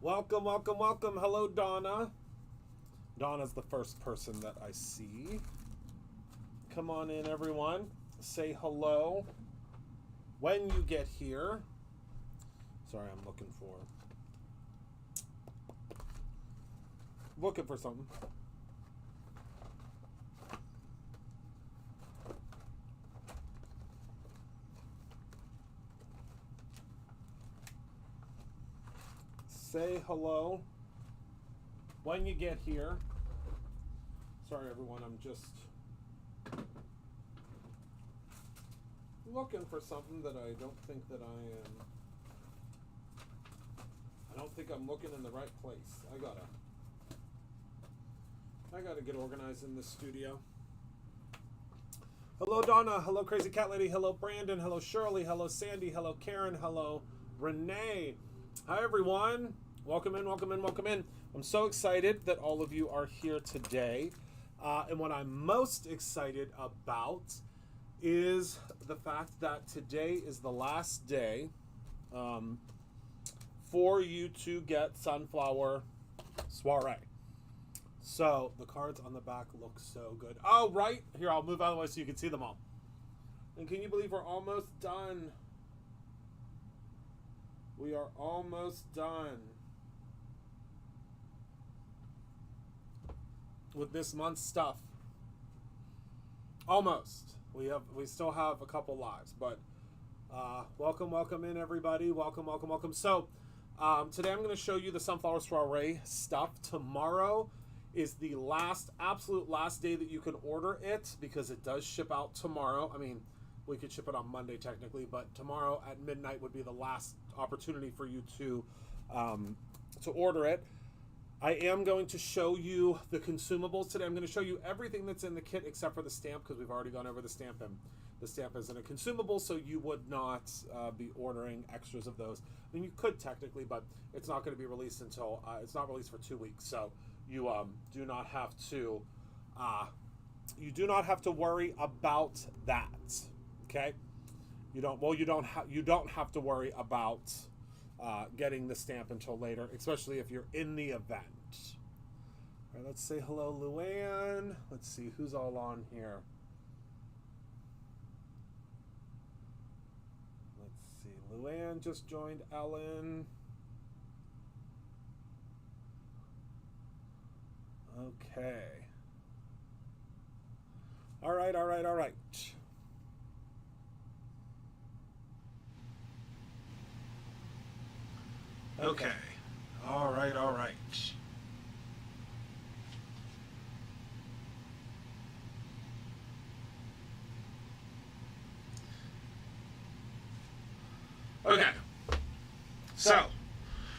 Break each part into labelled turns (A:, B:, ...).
A: Welcome, welcome, welcome. Hello, Donna. Donna's the first person that I see. Come on in, everyone. Say hello when you get here. Sorry, I'm looking for something. Say hello when you get here. Sorry, everyone, I'm just looking for something that I don't think that I am. I don't think I'm looking in the right place. I gotta get organized in this studio. Hello, Donna. Hello, Crazy Cat Lady. Hello, Brandon. Hello, Shirley. Hello, Sandy. Hello, Karen. Hello, Renee. Hi, everyone. Welcome in, welcome in, welcome in. I'm so excited that all of you are here today. And what I'm most excited about is the fact that today is the last day for you to get Sunflower Soiree. So the cards on the back look so good. Oh, right. Here, I'll move out of the way so you can see them all. And can you believe we're almost done? We are almost done with this month's stuff. Almost. We still have a couple lives, but welcome in, everybody. Welcome. So today I'm going to show you the Sunflower Soiree stuff. Tomorrow is the absolute last day that you can order it, because it does ship out tomorrow. I mean, we could ship it on Monday technically, but tomorrow at midnight would be the last opportunity for you to order it. I am going to show you the consumables today. I'm going to show you everything that's in the kit except for the stamp, because we've already gone over the stamp, and the stamp isn't a consumable, so you would not be ordering extras of those. I mean, you could technically, but it's not going to be released until it's not released for 2 weeks, so you do not have to worry about that. Okay, you don't have to worry about getting the stamp until later, especially if you're in the event. All right, let's say hello, Luann. Let's see who's all on here. Let's see, Luann just joined Ellen. Okay. All right. Okay. All right. Okay. So,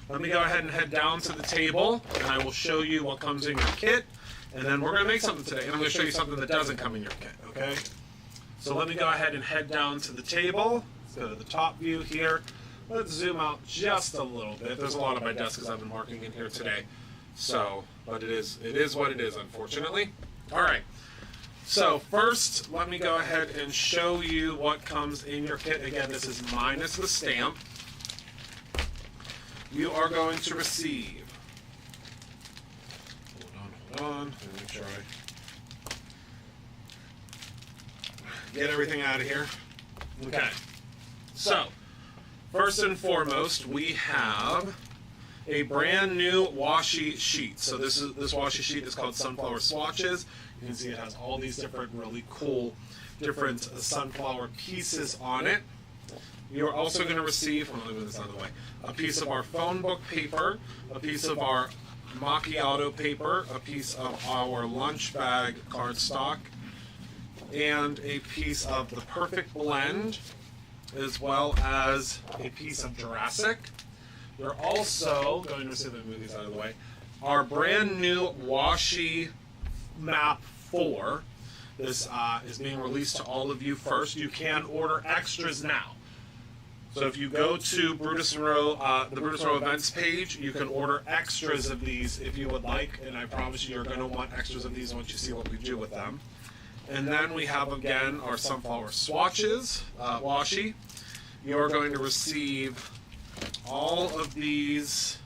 A: let me go ahead and head down to the table, and I will show you what comes in your kit, and then we're going to make something today, and I'm going to show you something that doesn't come in your kit, okay? So let me go ahead and head down to the table. Let's go to the top view here. Let's zoom out just a little bit. There's a lot on my desk because I've been working in here today. So, but it is what it is, unfortunately. All right. So first, let me go ahead and show you what comes in your kit. Again, this is minus the stamp. You are going to receive. Hold on. Let me make sure I get everything out of here. Okay. So, first and foremost, we have a brand new washi sheet. So this washi sheet is called Sunflower Swatches. You can see it has all these different really cool different sunflower pieces on it. You're also going to receive, let me move this out of the way, a piece of our phone book paper, a piece of our macchiato paper, a piece of our lunch bag cardstock, and a piece of the Perfect Blend, as well as a piece of Jurassic. You're also going to receive, let me move these out of the way, our brand new washi map 4. This is being released to all of you first. You can order extras now. So if you go to Brutus Monroe, the Brutus Monroe events page, you can order extras of these if you would like, and I promise you, you're going to want extras of these once you see what we do with them. And then we have, again, our Sunflower Swatches washi. You're going to receive all of these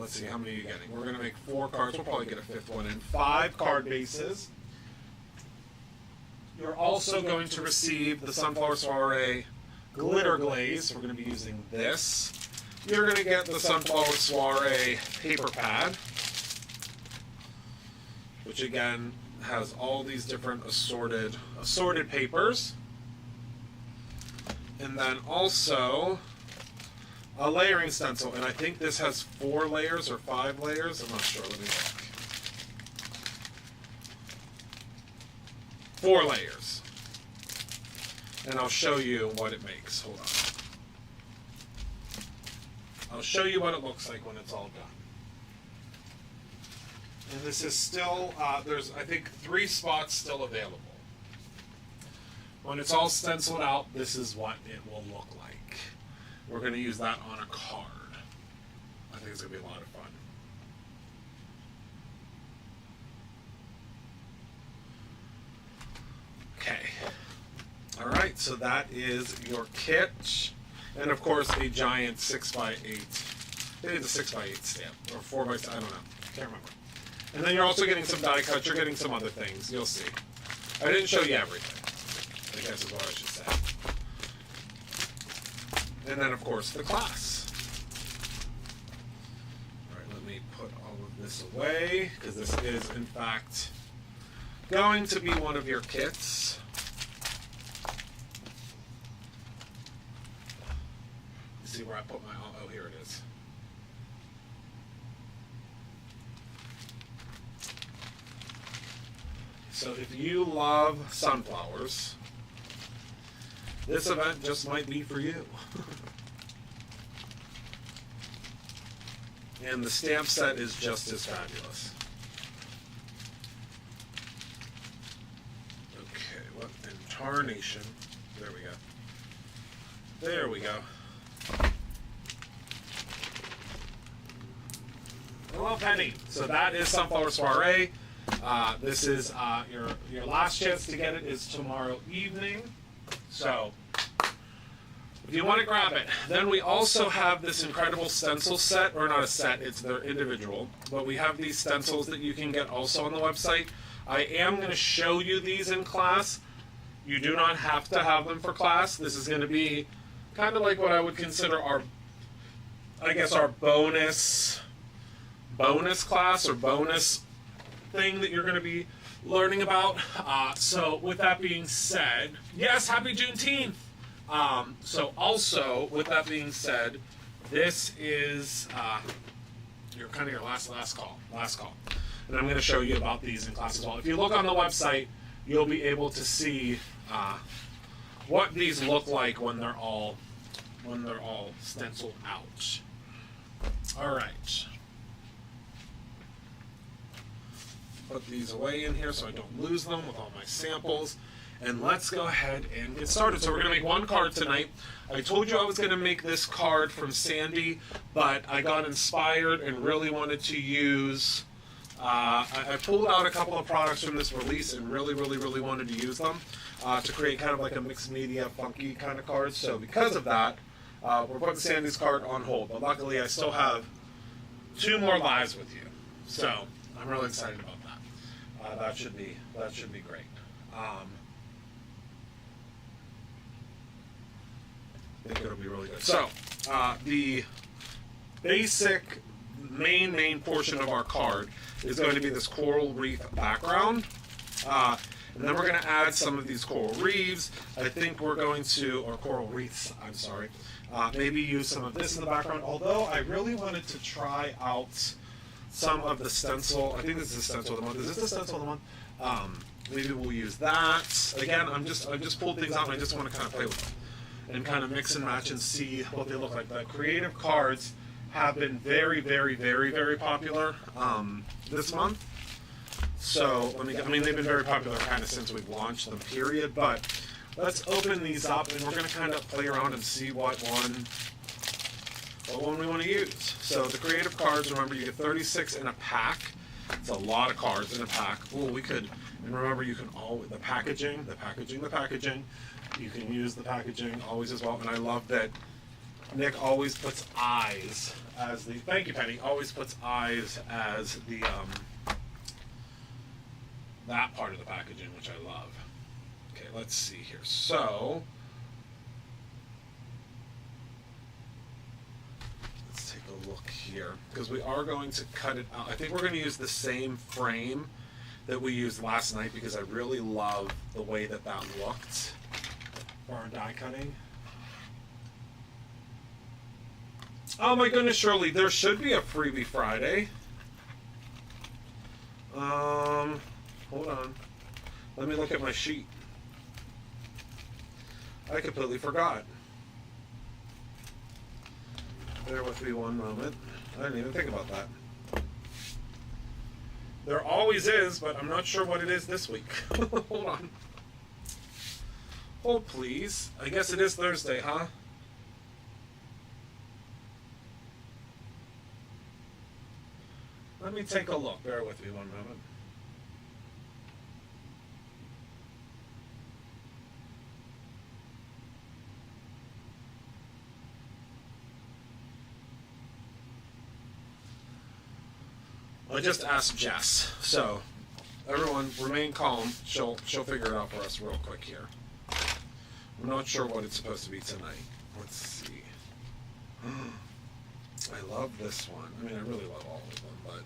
A: let's see, how many are you getting? We're going to make 4 cards. We'll probably get a 5th one in. 5 card bases. You're also going to receive the Sunflower Soiree glitter glaze. We're going to be using this. You're going to get the Sunflower Soiree paper pad, which again has all these different assorted papers. And then also a layering stencil, and I think this has 4 layers or 5 layers. I'm not sure. Let me look. 4 layers. And I'll show you what it makes. Hold on. I'll show you what it looks like when it's all done. And this is still, there's, I think, 3 spots still available. When it's all stenciled out, this is what it will look like. We're going to use that on a card. I think it's going to be a lot of fun. Okay. All right, so that is your kit. And of course, a giant 6x8. I think it's a 6x8 stamp, or 4x, I don't know. I can't remember. And then you're also getting some die cuts. You're getting some other things. You'll see. I didn't show you everything, I guess is what I should say. And then, of course, the class. All right, let me put all of this away, because this is, in fact, going to be one of your kits. Let's see where I put my, oh, here it is. So if you love sunflowers, this event just might be for you. And the stamp set is just as fabulous. Okay, what in tarnation? There we go. There we go. Hello, Penny. So that is Sunflower Soiree. This is your last chance to get it is tomorrow evening. So if you want to grab it, then we also have this incredible stencil set, or not a set, it's their individual, but we have these stencils that you can get also on the website. I am going to show you these in class. You do not have to have them for class. This is going to be kind of like what I would consider our, I guess, our bonus class or bonus thing that you're going to be learning about. So with that being said, yes, happy Juneteenth. So also with that being said, this is your kind of your last call, and I'm going to show you about these in class as well. If you look on the website, you'll be able to see what these look like when they're all stenciled out. All right. Put these away in here so I don't lose them with all my samples. And let's go ahead and get started. So we're going to make 1 card tonight. I told you I was going to make this card from Sandy, but I got inspired and really wanted to use... I pulled out a couple of products from this release and really wanted to use them to create kind of like a mixed media, funky kind of card. So because of that, we're putting Sandy's card on hold. But luckily, I still have 2 more lives with you. So I'm really excited about that. That should be great. I think it'll be really good. So the basic main portion of our card is going to be this coral reef background. And then we're going to add some of these coral reefs. I think we're going to, or coral wreaths, I'm sorry. Maybe use some of this in the background. Although I really wanted to try out some of the stencil. I think this is the stencil of the month. Is this the stencil of the month? Maybe we'll use that. Again, I just pulled things out and I just want to kind of play with them and kind of mix and match and see what they look like. The creative cards have been very popular this month. So they've been very popular kind of since we've launched them, period. But let's open these up and we're going to kind of play around and see what one we want to use. So the creative cards, remember, you get 36 in a pack. It's a lot of cards in a pack. Oh, we could, and remember, you can always, the packaging. You can use the packaging always as well. And I love that Nick always puts eyes as the, thank you, Penny, always puts eyes as the, that part of the packaging, which I love. Okay, let's see here. So, let's take a look here, because we are going to cut it out. I think we're going to use the same frame that we used last night, because I really love the way that that looked for our die cutting. Oh my goodness, Shirley, there should be a freebie Friday. Hold on. Let me look at my sheet. I completely forgot. Bear with me one moment. I didn't even think about that. There always is, but I'm not sure what it is this week. Hold on. Hold, please. I guess it is Thursday, huh? Let me take a look. Bear with me one moment. I just asked Jess, so everyone remain calm. She'll figure it out for us real quick here. I'm not sure what it's supposed to be tonight. Let's see. I love this one. I mean, I really love all of them, but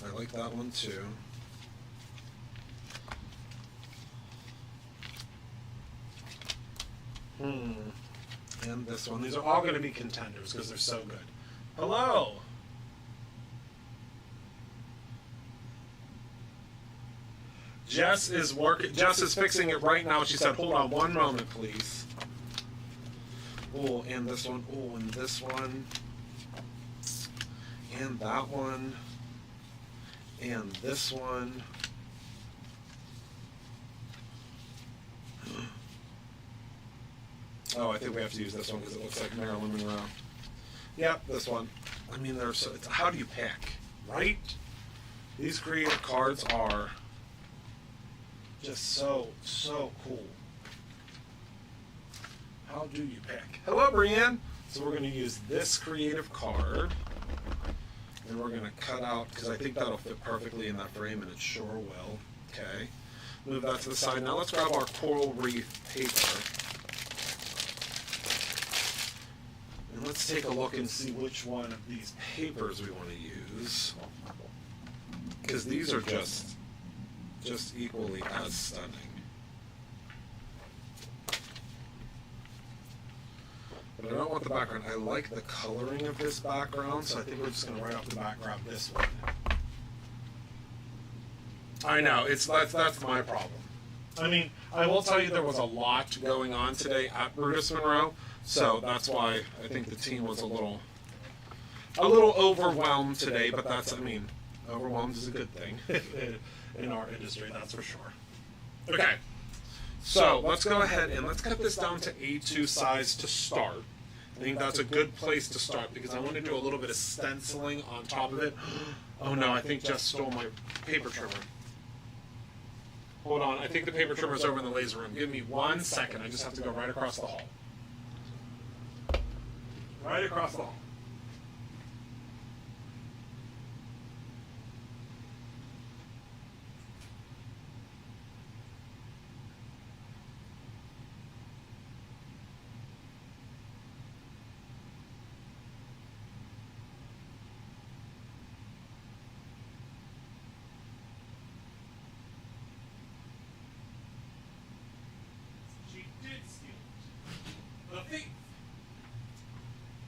A: I like that one too. And this one. These are all going to be contenders because they're so good. Hello. Jess is working. Jess is fixing it right now. She said, "Hold on one moment, please." Oh, and this one. Oh, and this one. And that one. And this one. Oh, I think we have to use this one because it looks like Marilyn Monroe. Yep, this one. I mean, they're so. How do you pick, right? These creative cards are just so cool. How do you pick? Hello, Brienne. So we're going to use this creative card, and we're going to cut out, because I think that'll fit perfectly in that frame, and it sure will. Okay. Move that to the side. Now let's grab our coral reef paper. And let's take a look and see which one of these papers we want to use, because these are just equally as stunning. But I don't want the background. I like the coloring of this background, so I think we're just going to right off the bat grab this one. I know, that's my problem. I mean, I will tell you there was a lot going on today at Brutus Monroe, so that's why I think the team was a little overwhelmed today, but that's, I mean, overwhelmed is a good thing in our industry, that's for sure. Okay, so let's go ahead and let's cut this down to A2 size to start. I think that's a good place to start because I want to do a little bit of stenciling on top of it. Oh no, I think Jess stole my paper trimmer. Hold on, I think the paper trimmer is over in the laser room. Give me 1 second, I just have to go right across the hall. Right across the hall.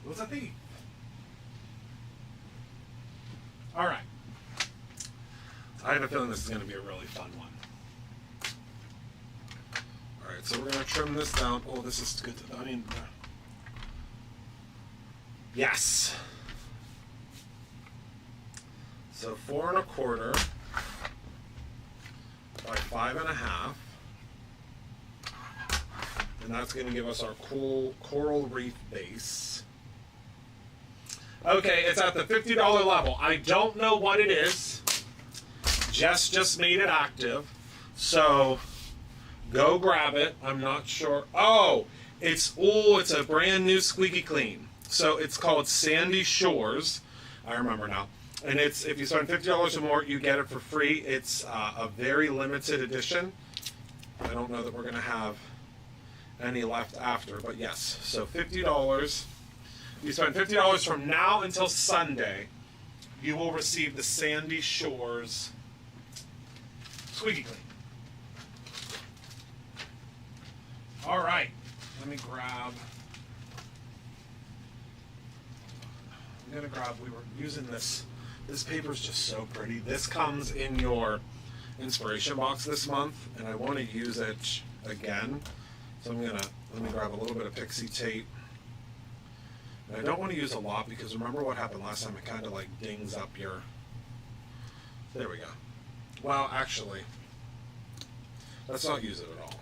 A: Was a thief. All right. I have a feeling this is going to be a really fun one. All right, so we're going to trim this down. Oh, this is good. I mean, yes. So 4 1/4 by 5 1/2. And that's going to give us our cool coral reef base. Okay, it's at the $50 level. I don't know what it is. Jess just made it active. So Go grab it. I'm not sure. Oh, it's a brand new squeaky clean. So it's called Sandy Shores. I remember now. And it's, if you spend $50 or more, you get it for free. It's a very limited edition. I don't know that we're going to have any left after, but yes. So $50. You spend $50 from now until Sunday, you will receive the Sandy Shores squeaky clean. All right, let me grab. I'm gonna grab. We were using this. This paper is just so pretty. This comes in your inspiration box this month, and I want to use it again. So let me grab a little bit of pixie tape. And I don't want to use a lot because remember what happened last time? It kind of like dings up your. There we go. Well, actually, let's not use it at all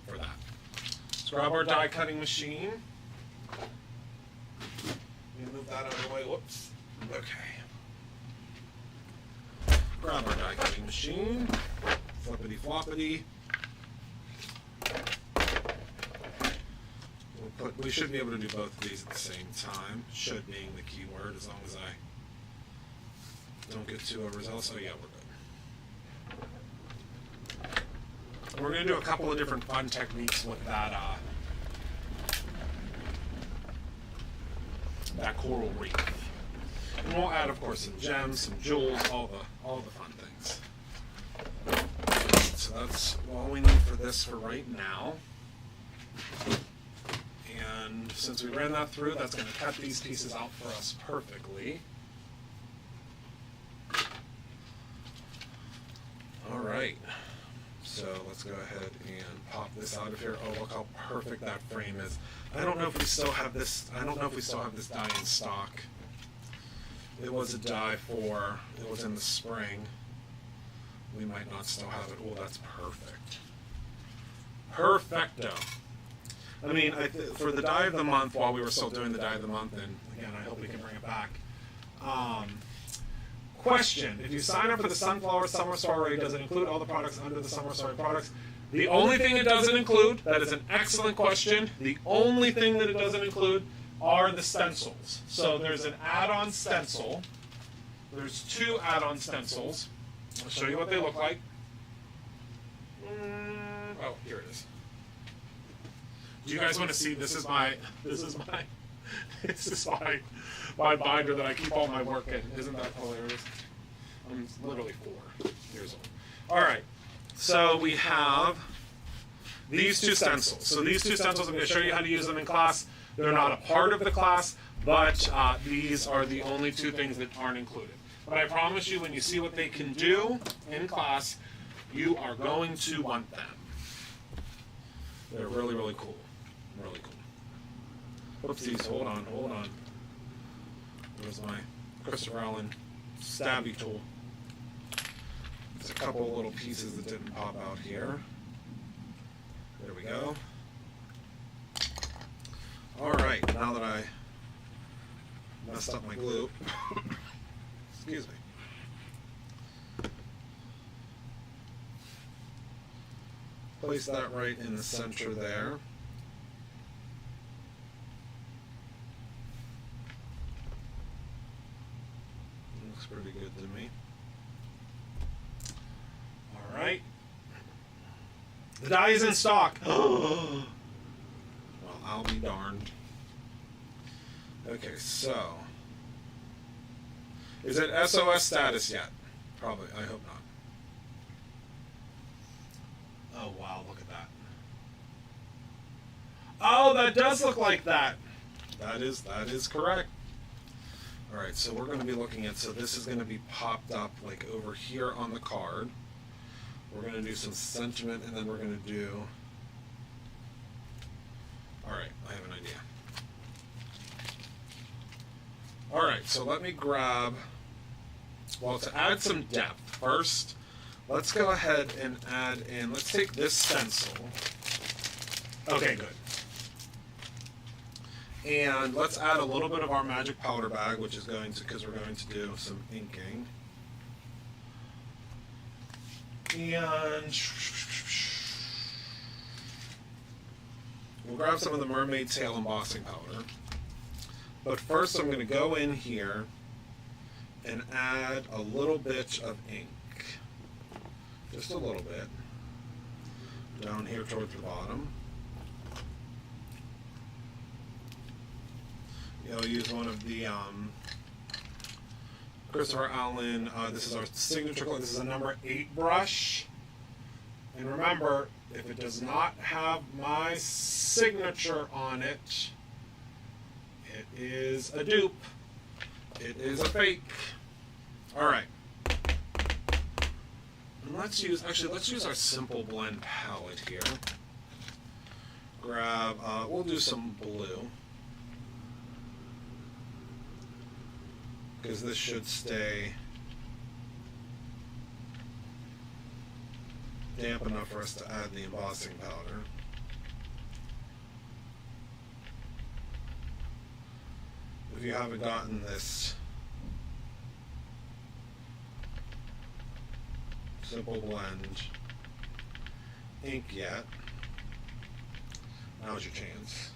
A: for that. Let's grab our die cutting machine. Let me move that out of the way. Whoops. Okay. Grab our die cutting machine. Flippity floppity. We should be able to do both of these at the same time. Should being the key word, as long as I don't get too overzealous. Oh yeah, we're good. And we're going to do a couple of different fun techniques with that that coral reef. And we'll add, of course, some gems, some jewels, all the fun things. So that's all we need for this for right now. And since we ran that through, that's going to cut these pieces out for us perfectly. All right. So let's go ahead and pop this out of here. Oh, look how perfect that frame is. I don't know if we still have this. I don't know if we still have this die in stock. It was a die it was in the spring. We might not still have it. Oh, that's perfect. Perfecto. I mean, for the die of the month, while we were still doing the die of the month, and again, I hope we can bring it back. Question: if you sign up for the Sunflower Summer Soiree, does it include all the products under the Summer Soiree products? The only thing it doesn't include, that is an excellent question, the only thing that it doesn't include are the stencils. So there's an add-on stencil. There's 2 add-on stencils. I'll show you what they look like. Oh, here it is. Do you guys want to see? This is my binder that I keep all my work in. Isn't that hilarious? I'm literally 4 years old. All right. So we have these 2 stencils. So these 2 stencils, I'm going to show you how to use them in class. They're not a part of the class, but these are the only 2 things that aren't included. But I promise you, when you see what they can do in class, you are going to want them. They're really, really cool. Really cool. Whoopsies, hold on. There's my Christopher Allen stabby tool. There's a couple of little pieces that didn't pop out here. There we go. Alright, now that I messed up my glue, excuse me. Place that right in the center there. Looks pretty good to me. All right. The die is in stock. Well, I'll be darned. Okay, so is it SOS status yet? Probably. I hope not. Oh, wow, look at that. Oh, that does look like that. That is correct. All right, so we're going to be looking at, so this is going to be popped up like over here on the card. We're going to do some sentiment, and then we're going to do, all right, I have an idea. All right, so let me grab, well, to add some depth first, let's go ahead and add in, let's take this stencil. Okay, good. And let's add a little bit of our magic powder bag, which is going to, because we're going to do some inking. And we'll grab some of the mermaid tail embossing powder. But first I'm going to go in here and add a little bit of ink. Just a little bit. Down here towards the bottom. I'll use one of the Christopher Allen, this is our signature color. This is a number 8 brush. And remember, if it does not have my signature on it, it is a dupe. It is a fake. Alright. And let's use our simple blend palette here. Grab, we'll do some blue. Because this should stay damp enough for us to add the embossing powder. If you haven't gotten this simple blend ink yet, now's your chance.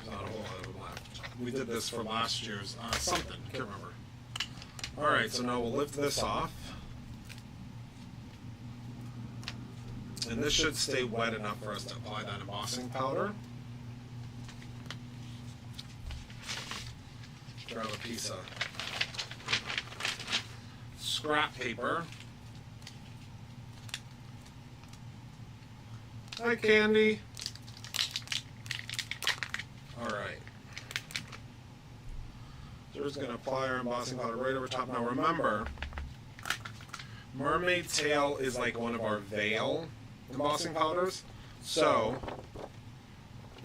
A: Not a whole lot of them left. We did this for last year's something, can't remember. Alright, so now we'll lift this off. And this should stay wet enough for us to apply that embossing powder. Grab a piece of scrap paper. Hi, Candy. Alright. So we're just going to apply our embossing powder right over top. Now remember, mermaid tail is like one of our veil embossing powders. So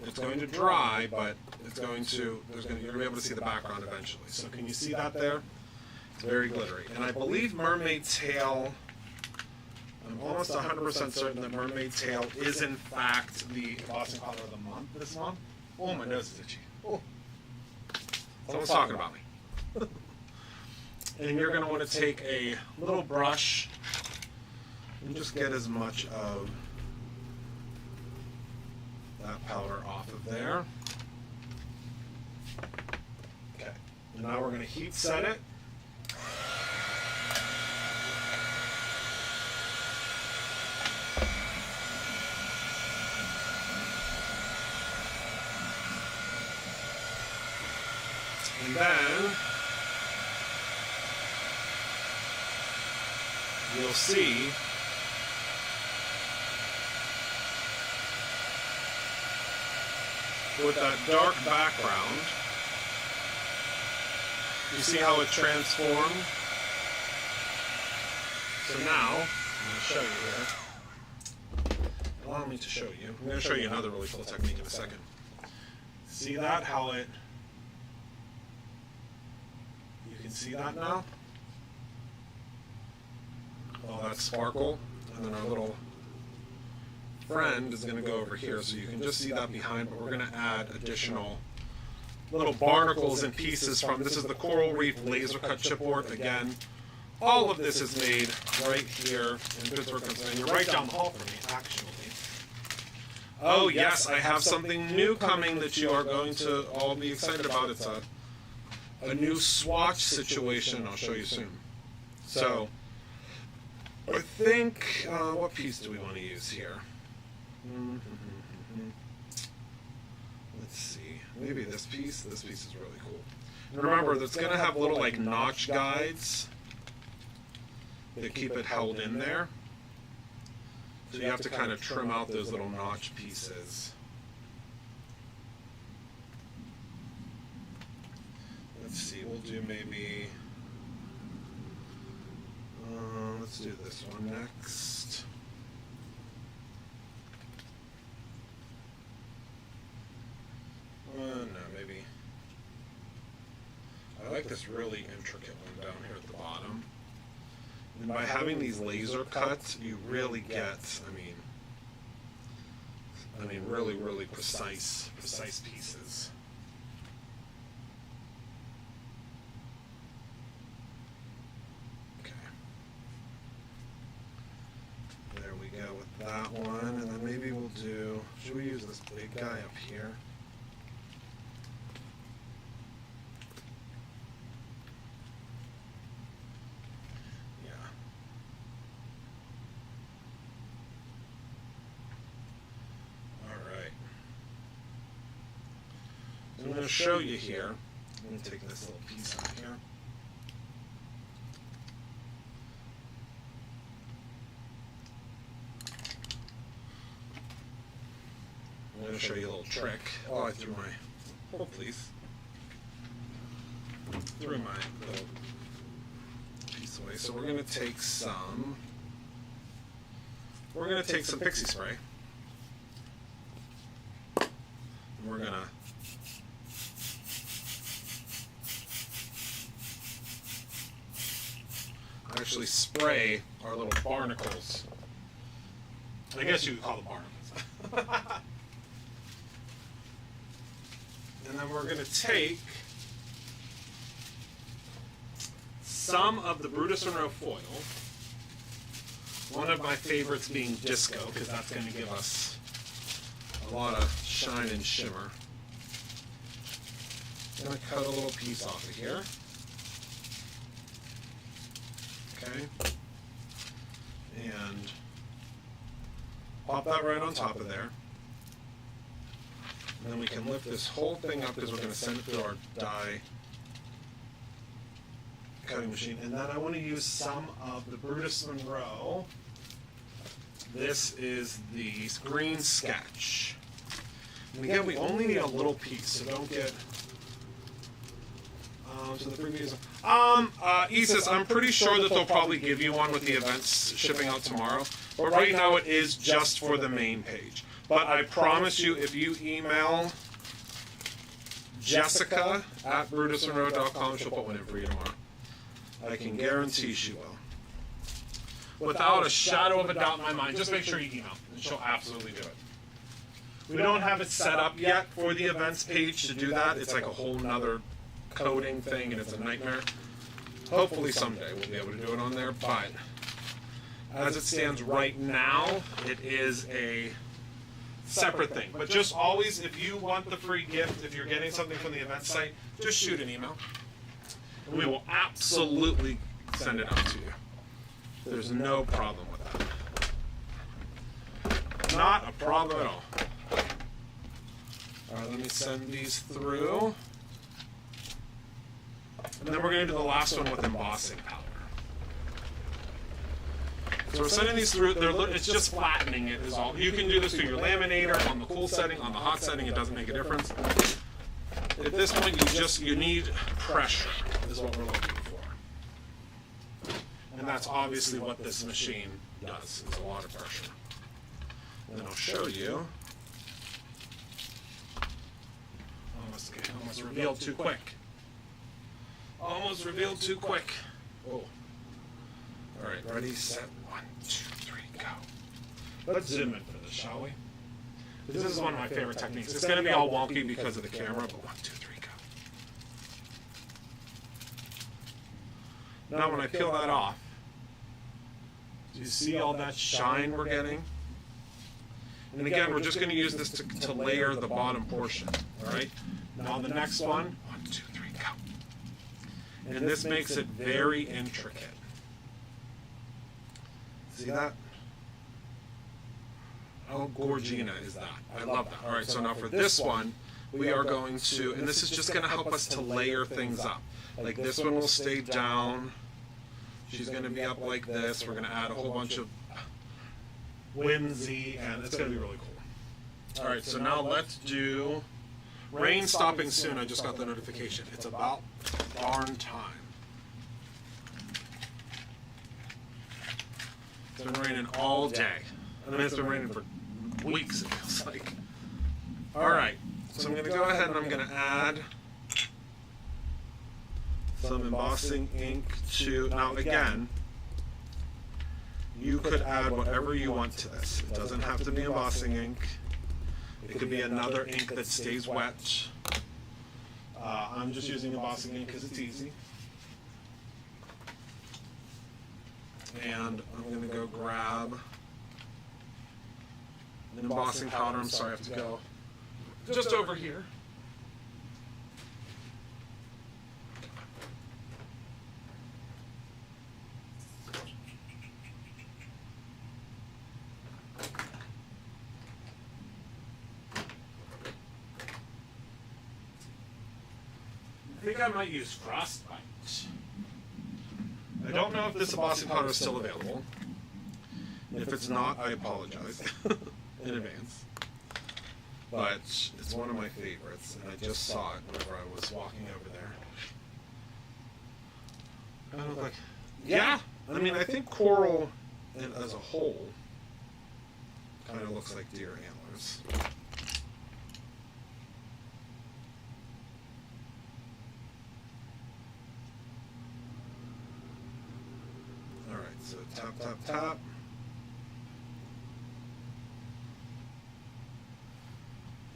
A: it's going to dry, but it's going to, you're going to be able to see the background eventually. So can you see that there? It's very glittery. And I believe mermaid tail, I'm almost 100% certain that mermaid tail is in fact the embossing powder of the month this month. Oh, my nose is itchy. Oh. Someone's talking about me. And you're going to want to take a little brush and just get as much of that powder off of there. Okay. And now we're going to heat set it. And then you'll see with that dark background, you see how it transformed? So now, I'm going to show you here. Allow me to show you. I'm going to show you another really cool technique in a second. See that? How it... You can see that now? All that sparkle. And then our little friend is going to go over here, so you can just see that behind, but we're going to add additional little barnacles and pieces from, this is the Coral Reef laser cut chipboard. Again, all of this is made right here in Pittsburgh, Pennsylvania, right down the hall from me, actually. Oh yes, I have something new coming that you are going to all be excited about. It's a new swatch situation. I'll show you soon. So, I think, what piece do we want to use here? Let's see. Maybe this piece. This piece is really cool. And remember, that's going to have little like notch guides that keep it held in there. So you have to kind of trim out those little notch pieces. Let's see. We'll do maybe. Let's do this one next. No, maybe. I like this really intricate one down here at the bottom. And by having these laser cuts, you really get, I mean, really, really precise pieces. go with that one, and then maybe we'll do, should we use this big guy up here? Yeah. All right. So I'm going to show you here. Let me take this little piece out here. I'm going to show you a little trick. Oh, I threw my, hold please. Threw my little piece away. So we're going to take some pixie spray. And we're going to actually spray our little barnacles. I guess you would call them barnacles. And then we're going to take some of the Brutus Monroe foil, one of my favorites being disco, because that's going to give us a lot of shine and shimmer. I'm going to cut a little piece off of here. Okay. And pop that right on top of there. And then we can lift this whole thing up because we're going to send it through our die cutting machine. And then I want to use some of the Brutus Monroe. This is the green sketch. And again, we only need a little piece, so don't get to the previous. Isis, I'm pretty sure that they'll probably give you one with the events shipping out tomorrow. But right now it is just for the main page. But I promise you, if you email Jessica at brutusmonroe.com, she'll put one in for you tomorrow. I can guarantee she will. Without a shadow of a doubt in my mind, just make sure you email, and she'll absolutely do it. We don't have it set up yet for the events page to do that. It's like a whole nother coding thing, and it's a nightmare. Hopefully someday we'll be able to do it on there, but as it stands right now, it is a separate thing. But just always, if you want the free gift, if you're getting something from the event site, just shoot an email. And we will absolutely send it out to you. There's no problem with that. Not a problem at all. All right, let me send these through. And then we're going to do the last one with embossing powder. So we're sending these through, it's just flattening it is all. You can do this through your laminator, on the cool setting, on the hot setting, it doesn't make a difference. At this point, you need pressure, is what we're looking for. And that's obviously what this machine does, is a lot of pressure. And then I'll show you. Almost revealed too quick. Almost revealed too quick. Oh. All right, ready, set, 1, 2, 3, go. Let's zoom in for this, shall we? This is one of my favorite techniques. It's going to be all wonky because of the camera, but 1, 2, 3, go. Now when I peel that off, do you see all that shine we're getting? And again, we're just going to use this to layer the bottom portion, all right? Now the next one, 1, 2, 3, go. And this makes it very intricate. See that? How gorgina is that? I love that. All right, so now for this one, we are going to, and this is just going to help us to layer things up. Like this one will stay down. She's going to be up like this. We're going to add a whole bunch of whimsy, and it's going to be really cool. All right, so now let's do rain stopping soon. I just got the notification. It's about darn time. It's been raining all day. I mean, it's been raining for weeks, it feels like. All right, so I'm going to go ahead and I'm going to add some embossing ink to, now again, you could add whatever you want to this. It doesn't have to be embossing ink. It could be another ink that stays wet. I'm just using embossing ink because it's easy. And I'm going to go grab an embossing powder. I'm sorry, I have to go just over here. I think I might use frostbite. I don't know if this embossing powder is still available. If it's not, I apologize in advance. But it's one of my favorites, and I just saw it whenever I was walking over there. I look like, yeah. I mean, I think coral, as a whole, kind of looks like deer antlers. So tap, tap, tap.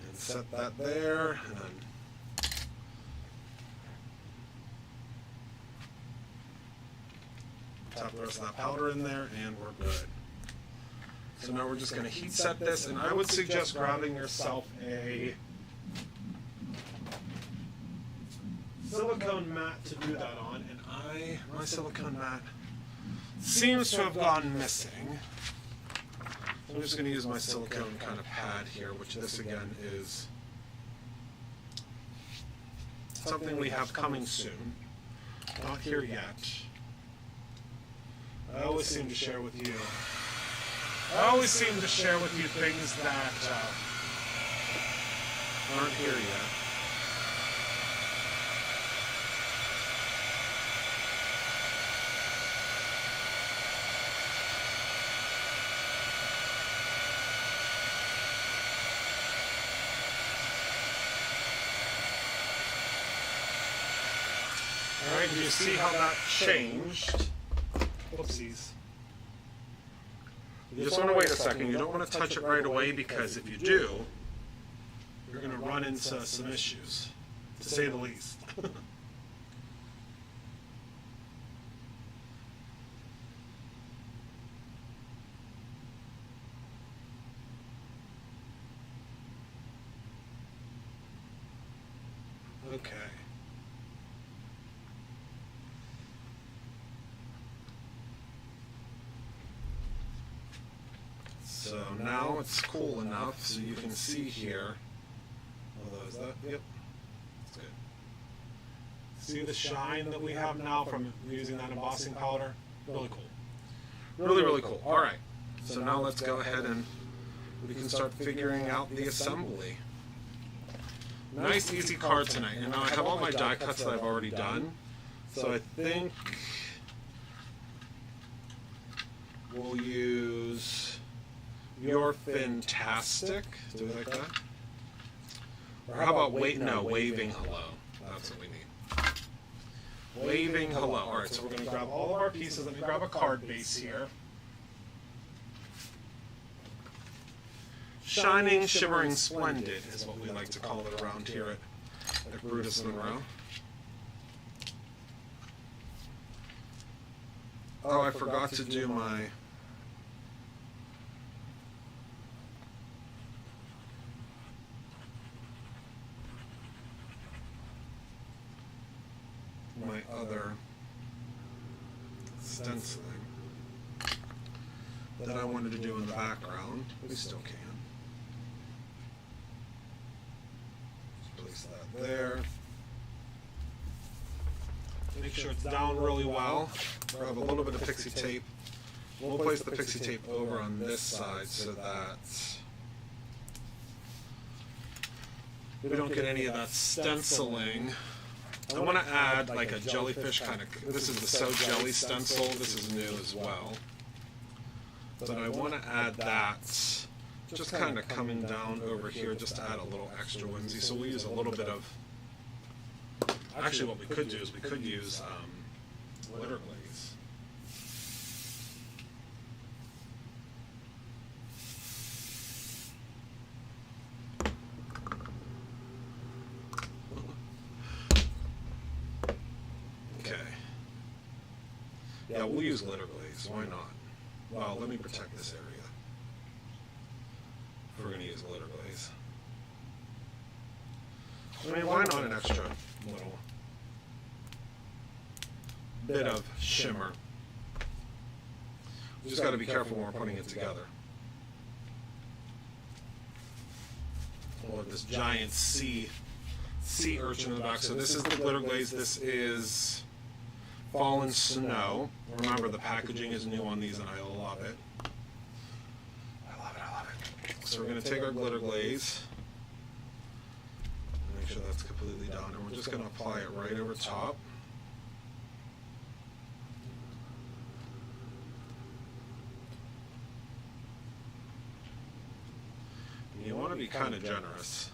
A: And set that there. And then tap the rest of that powder in there, and we're good. So now we're just going to heat set this, and I would suggest grabbing yourself a silicone mat to do that on. And my silicone mat seems to have gone missing. I'm just going to use my silicone kind of pad here, which this again is something we have coming soon. Not here yet. I always seem to share with you things that aren't here yet. Alright, do you see how that changed? Whoopsies. You just want to wait a second. You don't want to touch it right away, because if you do, you're going to run into some issues, to say the least. Okay. So now it's cool enough so you can see here. Although, is that? Yep. That's good. See the shine that we have now from using that embossing powder? Really cool. Really, really cool. All right. So now let's go ahead and we can start figuring out the assembly. Nice, easy card tonight. And now I have all my die cuts that I've already done. So I think we'll use You're Fantastic. Do we like that? Or how about Waving Hello? That's what we need. Waving Hello. All right, so we're going to grab all of our pieces. Let me grab a card base here. Shining, shimmering, splendid is what we like to call it around here at Brutus, Monroe. Oh, I forgot to do my other stenciling that I wanted to do in the background. We still can. Just place that there. Make sure it's down really well. Grab a little bit of pixie tape. We'll place the pixie tape over on this side so that we don't get any of that stenciling. I want to add like a jellyfish kind of, this is the So Jelly stencil, this is new as well. But I want to add that just kind of coming down over here just to add a little extra whimsy. So we'll use a little bit of, actually what we could do is we could use glitter glaze. Yeah, we'll use glitter glaze. Why not? Well, let me protect this area if we're going to use glitter glaze. I mean, why not an extra little bit of shimmer? We just got to be careful when we're putting it together. We'll have this giant sea urchin in the back. So this is the glitter glaze. This is Fallen Snow. Remember, the packaging is new on these, and I love it. I love it. So we're going to take our glitter glaze. Make sure that's completely done. And we're just going to apply it right over top. You want to be kind of generous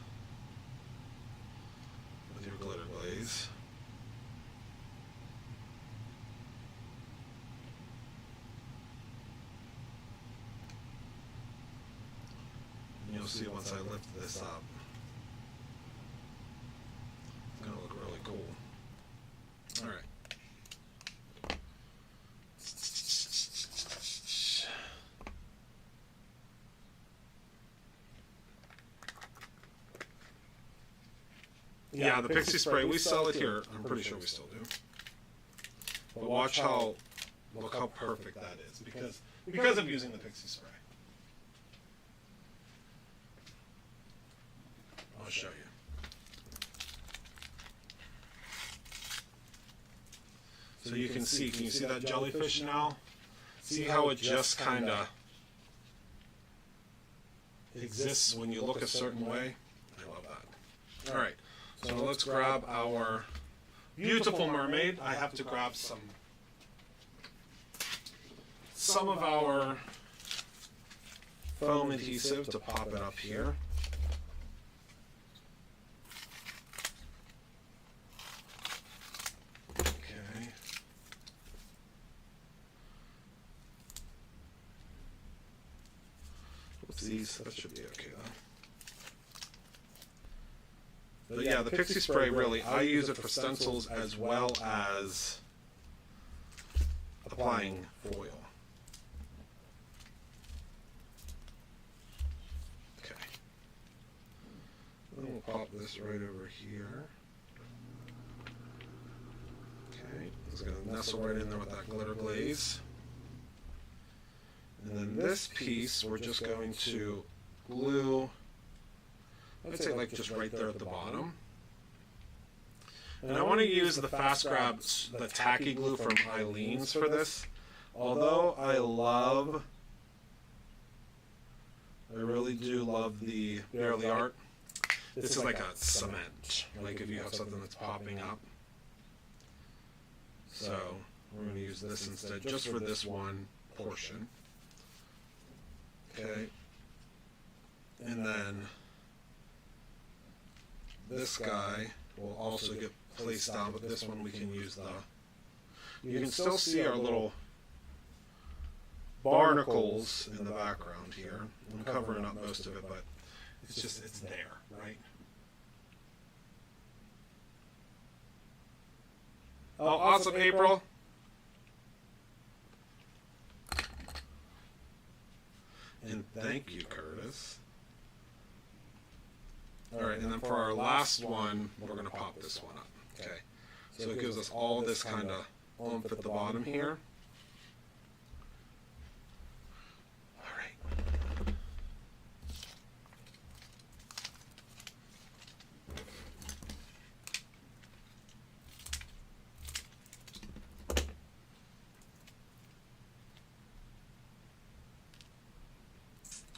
A: with your glitter glaze. And you'll see once I lift this up, it's going to look really cool. All right. Yeah, the pixie spray, we sell it here. I'm pretty sure we still do. But watch look how perfect that is because of using the pixie spray. I'll show you. So you can see that jellyfish now? See how it just kind of exists when you look a certain way? I love that. All right. So let's grab our beautiful mermaid. I have to grab some of our foam adhesive to pop it up here. Okay. Oopsies, that should be okay though. But yeah, the pixie spray, really, I use it for stencils as well as applying foil. Okay. Then we'll pop this right over here. Okay, it's going to nestle right in there with that glitter glaze. And then this piece, we're just going to glue, I'd say like just right there at the bottom. And I want to use the Fast Grab, the tacky glue from Eileen's for this. Although I really do love the Barely Art. This is like a cement, like if you have something that's popping up. So we're going to use this instead, just for this one portion. Okay. And then this guy will also get placed down, but this one we can use you can still see our little barnacles in the background here. I'm covering up most of it, but it's there, right? Oh, awesome, April. And thank you, Curtis. All right, and then for our last one, we're going to pop this one up. Okay, so it gives us all this kind of oomph at the bottom here. All right.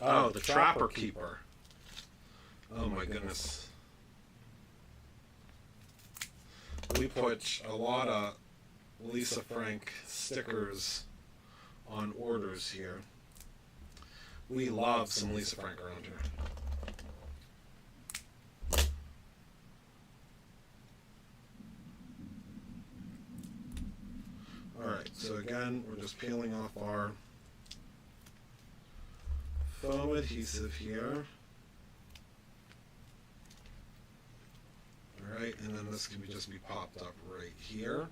A: Oh, the Trapper Keeper. Oh my goodness. We put a lot of Lisa Frank stickers on orders here. We love some Lisa Frank around here. Alright, so again, we're just peeling off our foam adhesive here. Alright, and then this can just be popped up right here.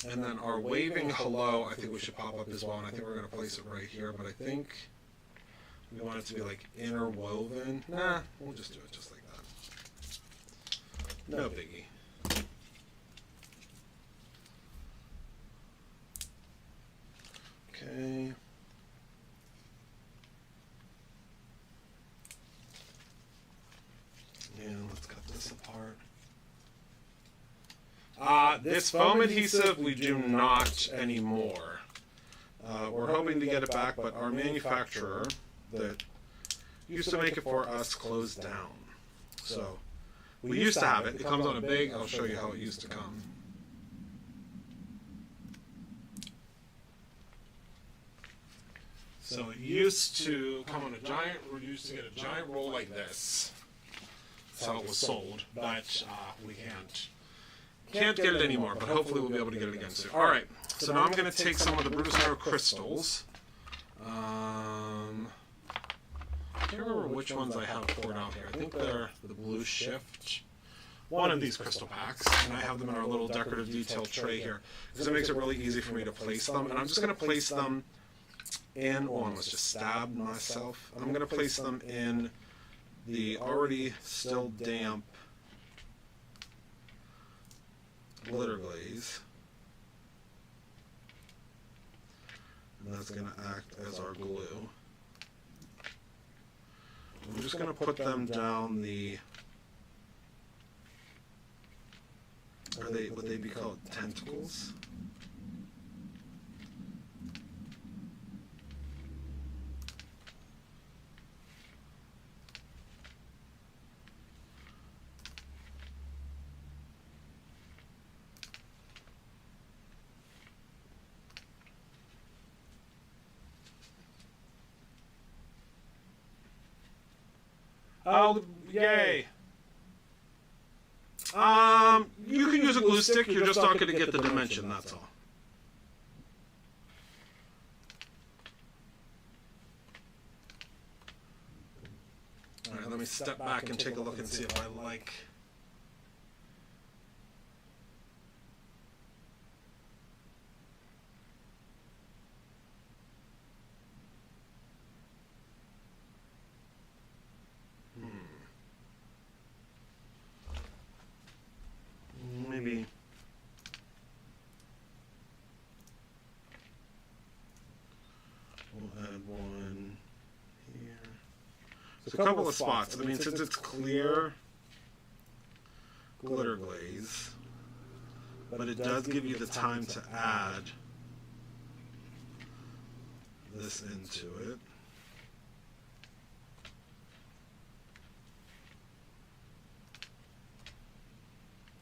A: And then our waving hello, I think we should pop up as well, and I think we're going to place it right here, but I think We want it to be like interwoven. Nah, we'll just do it just like that. No biggie. Okay. And let's cut this apart. This foam adhesive we do not anymore. We're hoping to get it back, but our manufacturer that used to make it for us closed down. So we used to have it. It comes on a big, I'll show you how it used to come. So it used to come on a giant, we used to get a giant roll like this. That's how it was sold, but we can't get it anymore, but hopefully we'll be able to get it again soon. All right, so now I'm going to take some of the Brutus crystals. I can't remember which ones I have poured out here. I think they're the Blue Shift. One of these crystal packs, and I have them in our little decorative detail tray here, because it makes it really easy for me to place them. And I'm just going to place them in, oh, I almost just stabbed myself. I'm going to place them in the already still damp glitter glaze. And that's going to act as our glue. I'm just going to put them down the, would they be called tentacles? Oh, yay. You can use a glue stick, you're just not going to get the dimension, that's all. Alright, let me step back and take a look and see if I like. Maybe. We'll add one here. There's a couple of spots. I mean, since it's clear glitter glaze, but it does give you the time to add this into it.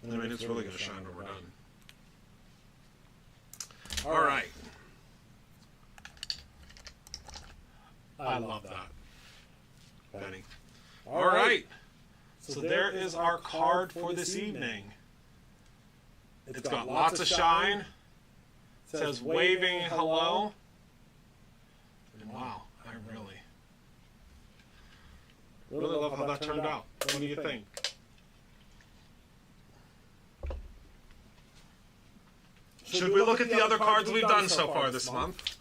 A: I mean, it's really going to shine when we're done. All right. I love that, Benny. All right. So there is our card for this evening. It's got lots of shine. It says waving hello. And wow, I really love how that turned out. What do you think? Should we look at the other cards we've done so far this month?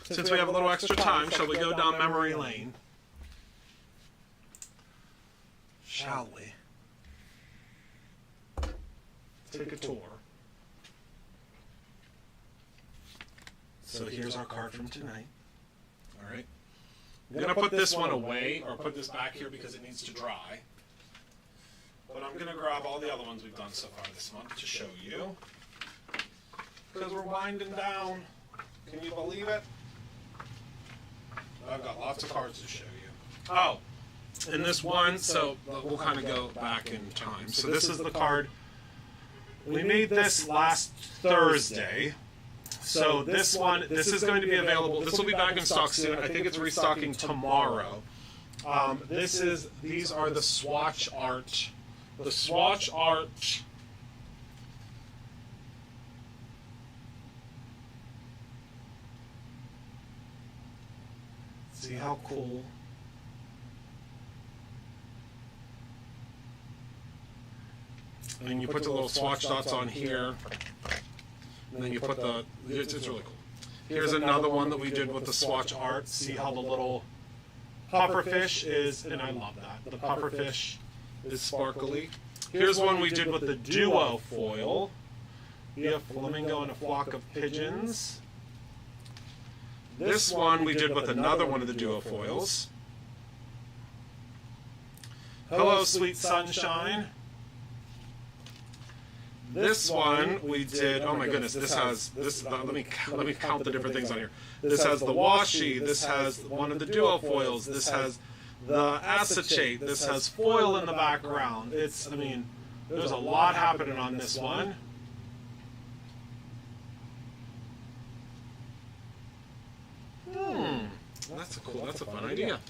A: Since we have a little extra time, shall we go down memory lane? Shall we? Take a tour. So here's our card from tonight. All right. I'm going to put this one away, or put this back here because it needs to dry. But I'm going to grab all the other ones we've done so far this month to show you. Because we're winding down. Can you believe it? I've got lots of cards to show you. Oh, and this one, so we'll kind of go back in time. So this is the card. We made this last Thursday. So this one, this is going to be available. This will be back in stock soon. I think it's restocking tomorrow. These are the swatch art. The swatch art. See how cool. And you put the little swatch dots on here. And then you put it's really cool. Here's another one that we did with the swatch art. See how the little pufferfish is, and I love that, the pufferfish is sparkly. Here's one we did with the duo foil. We have flamingo and a flock of pigeons. This one we did with another one of the duo foils. Hello, sweet sunshine. This one we did, oh my goodness, this has, let me count the different things on here. This has the washi, this has one of the duo foils, this has the acetate, this has foil in the background. It's, I mean, there's a lot happening on this one. That's a cool, that's a fun idea.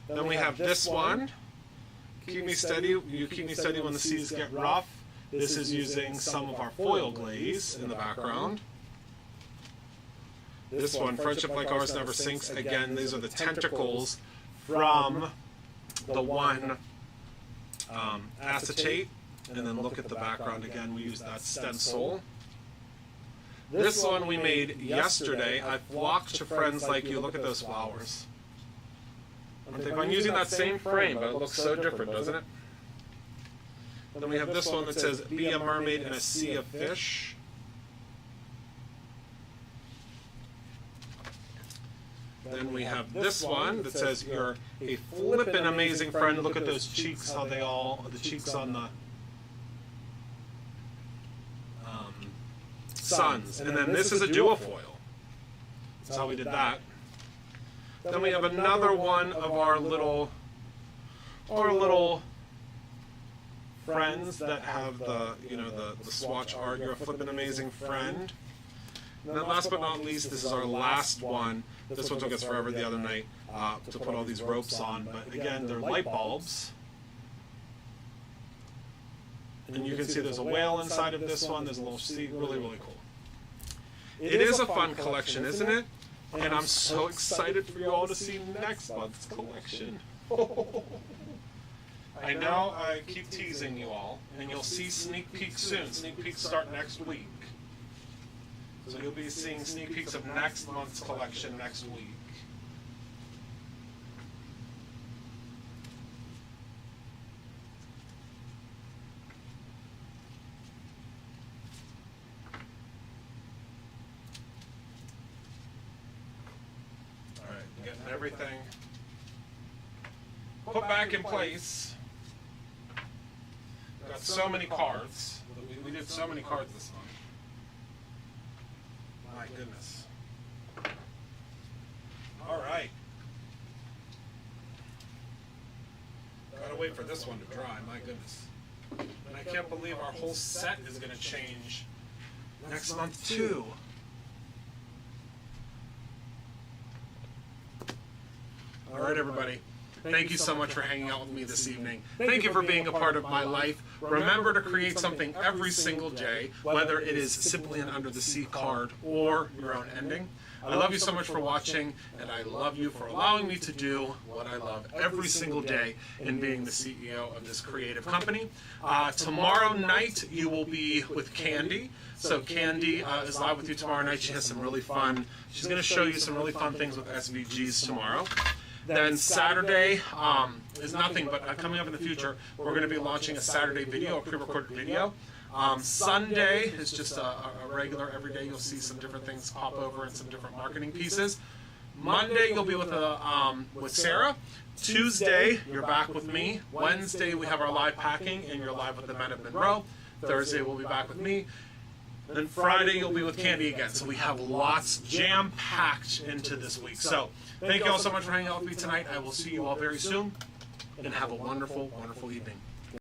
A: Then we have this one. Keep me steady, you keep me steady when the seas get rough. This is using some of our foil glaze in the background. This one, Friendship Like Ours Never Sinks. Again, these are the tentacles from the one acetate. And then look at the background again, we use that stencil. This one we made yesterday. I flocked to friends like you. Look at those flowers. I'm using that same frame, but it looks so different, doesn't it? Then we have this one that says, be a mermaid in a sea of fish. Then we have this one that says, you're a flippin' amazing friend. Look at those cheeks, how they all, the cheeks on the suns. And then this is a duo foil. That's how we did that. Then we have another one of our little friends that have the, you know, the swatch art. You're a flippin' amazing friend. And then last but not least, this is our last one. This one took us forever the other night to put all these ropes on. But again, they're light bulbs. And you can see there's a whale inside of this one. There's a little sea. Really, really cool. It is a fun collection, isn't it? And I'm so excited for you all to see next month's collection. I know I keep teasing you all, and you'll see sneak peeks soon. Sneak peeks start next week. So you'll be seeing sneak peeks of next month's collection next week. All right, getting everything put back in place. We've got so many cards. We did so many cards this month. My goodness. All right. Gotta wait for this one to dry, my goodness. And I can't believe our whole set is gonna change next month too. All right, everybody. Thank you so much for hanging out with me this evening. Thank you for being a part of my life. Remember to create something every single day, whether it is simply an Under the Sea card or your own ending. I love you so much for watching, and I love you for allowing me to do what I love every single day in being the CEO of this creative company. Tomorrow night, you will be with Candy. So Candy is live with you tomorrow night. She has some really fun, she's going to show you some really fun things with SVGs tomorrow. Then Saturday is nothing, but coming up in the future, we're going to be launching a Saturday video, a pre-recorded video. Sunday is just a regular everyday. You'll see some different things pop over and some different marketing pieces. Monday, you'll be with Sarah. Tuesday, you're back with me. Wednesday, we have our live packing, and you're live with the men of Monroe. Thursday, we'll be back with me. Then Friday, you'll be with Candy again. So we have lots jam-packed into this week. So thank you all so much for hanging out with me tonight. I will see you all very soon, and have a wonderful, wonderful evening.